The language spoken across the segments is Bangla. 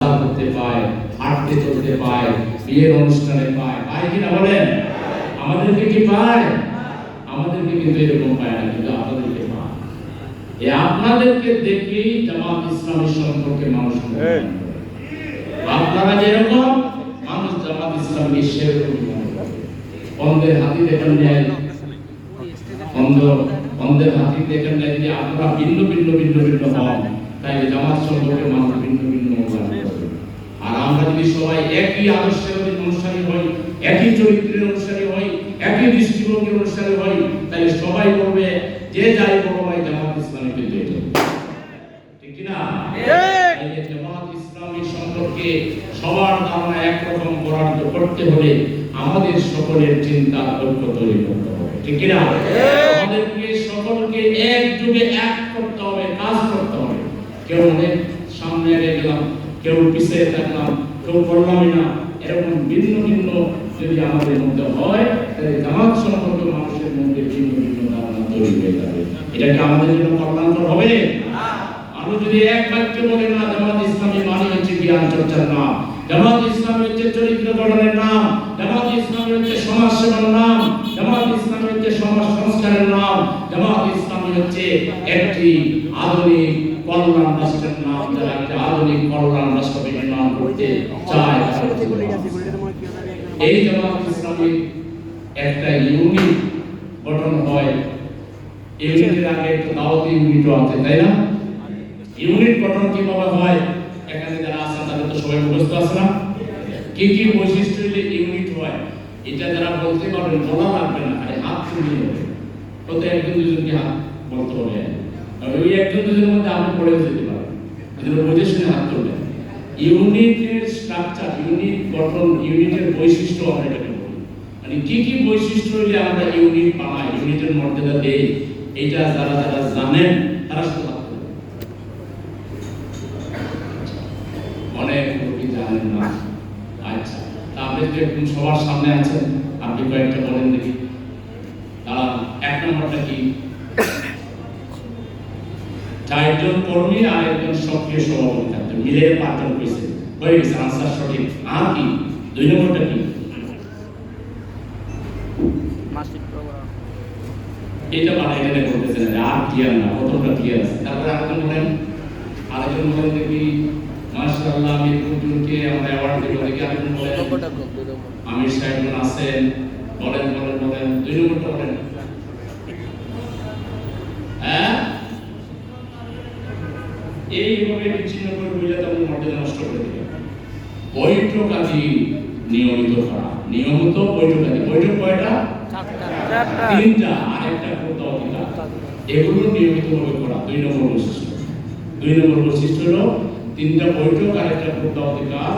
করতে পায়, হাঁটতে চলতে পায়, বিয়ের অনুষ্ঠানে পায়, পায় কিনা বলেন? আমাদেরকে কি পায়? আমাদেরকে কিন্তু এরকম পায় না, কিন্তু আপনাদেরকে পায়। এই আপনাদেরকে দেখেই জামাত ইসলামের সম্পর্কে মানুষ আপনারা যেরকম মানুষ জামাত ইসলামকে সেরকম অন্ধের হাতি দেখেন নেয়, অন্ধের হাতি দেখেন নেয়। যদি আপনারা ভিন্ন ভিন্ন ভিন্ন ভিন্ন হন, তাহলে জামাত সম্পর্কে মানুষ ভিন্ন ভিন্ন মূল্যায়ন করবে। আর আমরা যদি সবাই একই আদর্শের অনুসারী হই, একই চরিত্রের অনুসারী হই, একই দৃষ্টিভঙ্গির অনুসারী হই, তাহলে সবাই বলবে যে যাই বলো ভাই জামাত ইসলামী কিন্তু এটা ঠিক কি না? এই জামাত ইসলামী সম্পর্কে সবার ধারণা একরকম করতে হলে আমাদের সকলের চিন্তা ঐক্য তৈরি করতে হবে, ঠিক কি না? আমাদেরকে সকলকে একযোগে এক করতে হবে, কাজ করতে হবে। কেউ অনেক সামনে এগিয়ে গেলাম, কেউ পিছিয়ে থাকলাম, কেউ করলামই না, এরকম ভিন্ন ভিন্ন যদি আমাদের মধ্যে হয়, তাহলে জামাত সম্পর্কে মানুষের মধ্যে ভিন্ন ভিন্ন ধারণা তৈরি হয়ে যাবে। এটা কি আমাদের জন্য কল্যাণকর হবে? আমি যদি এক বাক্যে বলি না, জামাত ইসলামী মানে হচ্ছে জ্ঞান চর্চার নাম, জামাত ইসলামী হচ্ছে চরিত্র গঠনের নাম, জামাত ইসলামী হচ্ছে সমাজ সেবার নাম, জামাত ইসলামী হচ্ছে সমাজ সংস্কারের নাম, জামাত ইসলামী হচ্ছে একটি আধুনিক কল্যাণ রাষ্ট্রের নাম, যারা একটা আধুনিক কল্যাণ রাষ্ট্র নির্মাণ করতে চায়। এই জামাত ইসলামী একটা ইউনিট গঠন হয়, ইউনিটের আগে একটা দাওয়াতি ইউনিটও আছে, তাই না? ইউনিট গঠন কিভাবে হয়? এখানে যারা আছেন তাদের তো সবাই মুখস্থ আছে না? কি কি বৈশিষ্ট্য হলে ইউনিট হয় এটা যারা বলতে পারবেন, বলা লাগবে না, আরে হাত তুলে হবে। কত একজন দুজনকে হাত বলতে হবে, ওই একজন দুজনের মধ্যে আপনি পড়ে যেতে পারেন, এজন্য বুঝে শুনে হাত তুলবেন। ইউনিটের স্ট্রাকচার, ইউনিট গঠন, ইউনিটের বৈশিষ্ট্য আমরা এটাকে বলি। মানে কি কি বৈশিষ্ট্য হলে আমরা ইউনিট বানাই, ইউনিটের মর্যাদা দেই, এটা যারা যারা জানেন তারা শুধু হাত তুলবেন। অনেক লোকই জানেন না। আচ্ছা, তা আপনি যে এখন সবার সামনে আছেন, আপনি কয়েকটা বলেন দেখি। এক নম্বরটা কি? চারজন কর্মী আর একজন সক্রিয় সভাপতি থাকতে মিলে 5 জন পেয়েছে, হয়ে গেছে, আনসার সঠিক। আর কি? 2 নম্বরটা কি? মাসিক প্রোগ্রাম। এটা মানে এখানে বলতেছেন আর ক্লিয়ার না, প্রথমটা ক্লিয়ার আছে। তারপরে আরেকজন বলেন দেখি। মাশাআল্লাহ, আমি দুজনকে আমরা অ্যাওয়ার্ড দেব দেখি। আরেকজন বলেন আমির সাহেব আছেন, বলেন 2 নম্বরটা বলেন। হ্যাঁ, এইভাবে বিচ্ছিন্ন করে বুঝলে তখন মর্যাদা নষ্ট করে দিবে। বৈঠক আদি নিয়মিত করা, নিয়মিত বৈঠক আদি। বৈঠক কয়টা? 3টা, আর একটা করতে অধিকার। এগুলো নিয়মিতভাবে করা 2 নম্বর বৈশিষ্ট্য। 2 নম্বর বৈশিষ্ট্য হলো 3টা বৈঠক আর একটা করতে অধিকার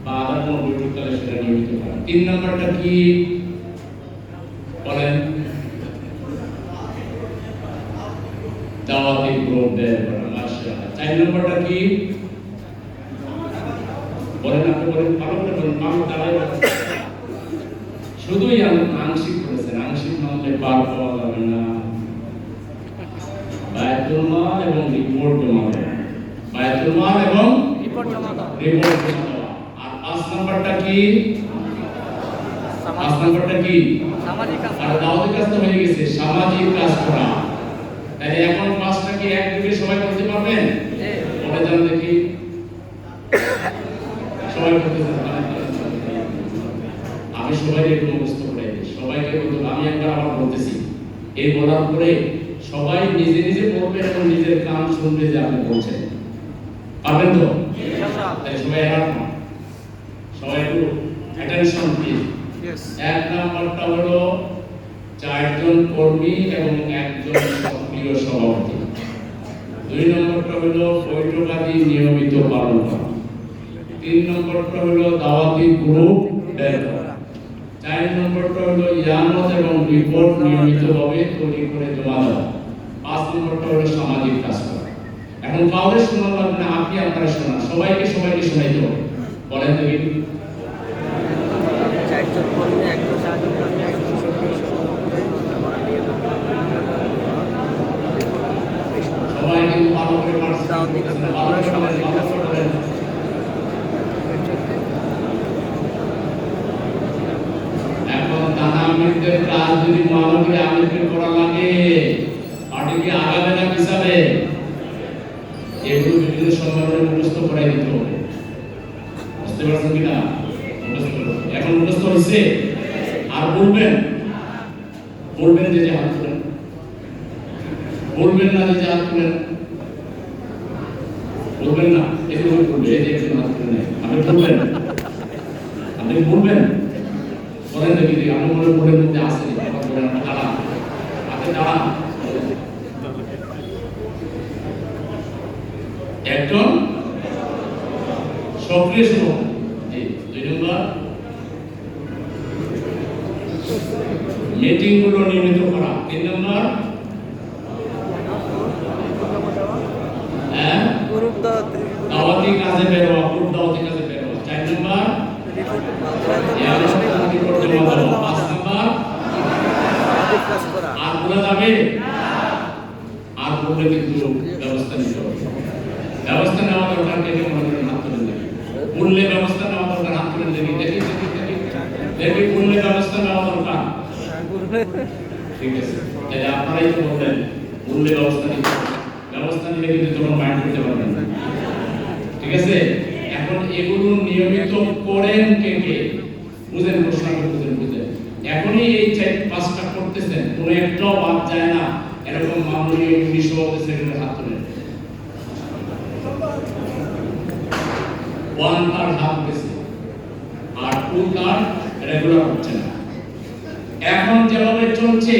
বা আদার কোনো বৈঠক তাহলে সেটা নিয়মিত করা। 3 নম্বরটা কি বলেন? দাওয়াতি গ্রুপ বের করা। মাশাআল্লাহ। 4 নম্বরটা কি বলেন? আপনি বলেন, ভালো করে বলেন, আমি দাঁড়াই শুধুই আংশিক করেছেন, আংশিক মানলে পার পাওয়া যাবে না। বায়তুল মাল এবং রিপোর্ট জমা দেওয়া, বায়তুল মাল এবং রিপোর্ট জমা দেওয়া। আর 5 নম্বরটা কি? 5 নম্বরটা কি? সামাজিক কাজ। আর দাওয়াতি কাজ তো হয়ে গেছে, সামাজিক কাজ করা। তাই এখন 5টা কি এক যুগে সবাই করতে পারবেন? বলে যান দেখি, সবাই করতে পারবেন? আমি সবাইকে একটু মুখস্থ করে দিই, সবাইকে বলতে। আমি একবার আবার বলতেছি, এই বলার পরে সবাই নিজে নিজে বলবেন এবং নিজের কান শুনবে যে আপনি বলছেন। পারবেন তো? তাই সবাই সবাই একটু অ্যাটেনশন প্লিজ। এক নাম্বারটা হলো 4 জন কর্মী এবং 1 জন সক্রিয় সভাপতি। 2 নম্বরটা হলো বৈঠক আদি নিয়মিত পালন করা। 3 নম্বরটা হলো দাওয়াতি গ্রুপ বের করা। 4 নম্বরটা হলো ইয়ানত এবং রিপোর্ট নিয়মিতভাবে তৈরি করে জমা দেওয়া। 5 নম্বরটা হলো সামাজিক কাজ করা। এখন কাউকে শোনা লাগবে না, আপনি আপনারা শোনান, সবাইকে শোনাইতে হবে। বলেন দেখি। 4 জন কর্মী, 1 জন সাহায্য কর্মী, 1 জন সক্রিয় সবাই কিন্তু ভালো করে পারছেন, ভালো করে হবে। বুঝতে পারছেন কিনা? মুখস্থ করতে হবে। এখন মুখস্থ হয়েছে আর বলবেন যে হাত তুলেন, বলবেন না যে হাত তুলেন, বলবেন না, এগুলো বলবে এই যে একজন হাত তুলে নেয়, আপনি বলবেন বলেন দেখি যে আমি মনে মনের মধ্যে আসে বলেন আপনি দাঁড়ান একজন সক্রিয় সভাপতি। 2 নম্বর মিটিং গুলো নিয়মিত করা। 3 নম্বর দাওয়াতি কাজে বেরোয়া, গ্রুপ দাওয়াতি কাজে বেরোয়া। 4 নম্বর 5 নম্বর আর বলা যাবে, আর বললে কিন্তু ব্যবস্থা নিতে হবে। ব্যবস্থা নেওয়া দরকার, কে মনে করেন হাত তুলে দেখি, বললে ব্যবস্থা নেওয়া দরকার, হাত তুলে দেখি দেখি দেখি বললে ব্যবস্থা নেওয়া দরকার। ঠিক আছে, তাহলে আপনারাই তো বললেন বললে ব্যবস্থা নিতে হবে, ব্যবস্থা নিলে কিন্তু তখন মাইন্ড করতে পারবেন না। ঠিক আছে, এখন এগুলো নিয়মিত করেন কে কে বুঝেন, প্রশ্নটা বুঝেন। এখনই এই 4-5টা করতেছেন, কোনো একটাও বাদ যায় না, এরকম মাননীয় সভাপতি সেক্রেটারি হাত তোলেন। 1 তার হাত গেছে আর 2 তার রেগুলার হচ্ছে না। এখন যেভাবে চলছে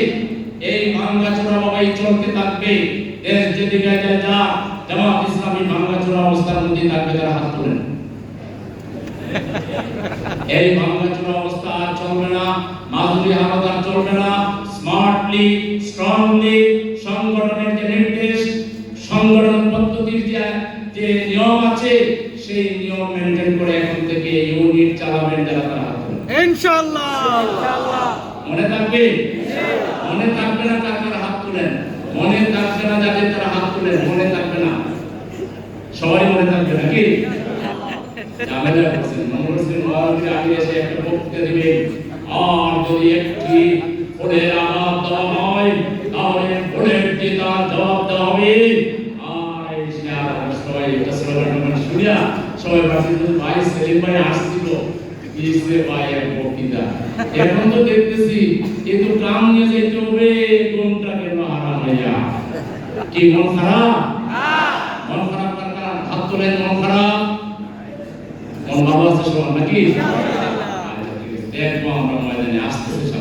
এই ভাঙ্গাচোরা ভাবেই চলতে থাকবে। দেশ যেদিকে যায় যা, জামাত ইসলামী ভাঙ্গাচোরা অবস্থার মধ্যে থাকবে, তারা হাত তোলেন। এই ভাঙ্গাচোরা অবস্থা আর চলবে না, মাধুরী হালত আর চলবে না। স্মার্টলি, স্ট্রংলি সংগঠনের যে নির্দেশ, সংগঠন পদ্ধতির যে নিয়ম আছে, সেই নিয়ম মেনটেন করে এখন থেকে ইউনিট চালাবেন যারা, তারা হাত তোলেন ইনশাআল্লাহ। মনে থাকবে? মনে থাকবে না তারা হাত তুলেন, মনে থাকবে না যাদের তারা হাত তুলেন, মনে থাকবে না, সবাই মনে থাকবে নাকি? ঝামেলা করছেন, মনোরঞ্জন মহারাজের আগে এসে একটা বক্তৃতা দিবে, আর যদি একটি ফোনের আঘাত দেওয়া হয় তাহলে ফোনের জেতার জবাব দেওয়া হবে। আর এই সবাই একটা স্লোগান শুনিয়া সবাই ভাবছেন ভাই সেলিম ভাই আসছিল কিসে ভাই এক বক্তৃতা, এখন তো দেখতেছি কিন্তু কাম নিয়ে যেতে হবে, কোনটা কেন হারাম হইয়া কি মন খারাপ? মন খারাপ কার? হাত তোলেন। মন খারাপ, মন ভালো আছে সবার নাকি? দেখবো আমরা ময়দানে আসতেছে।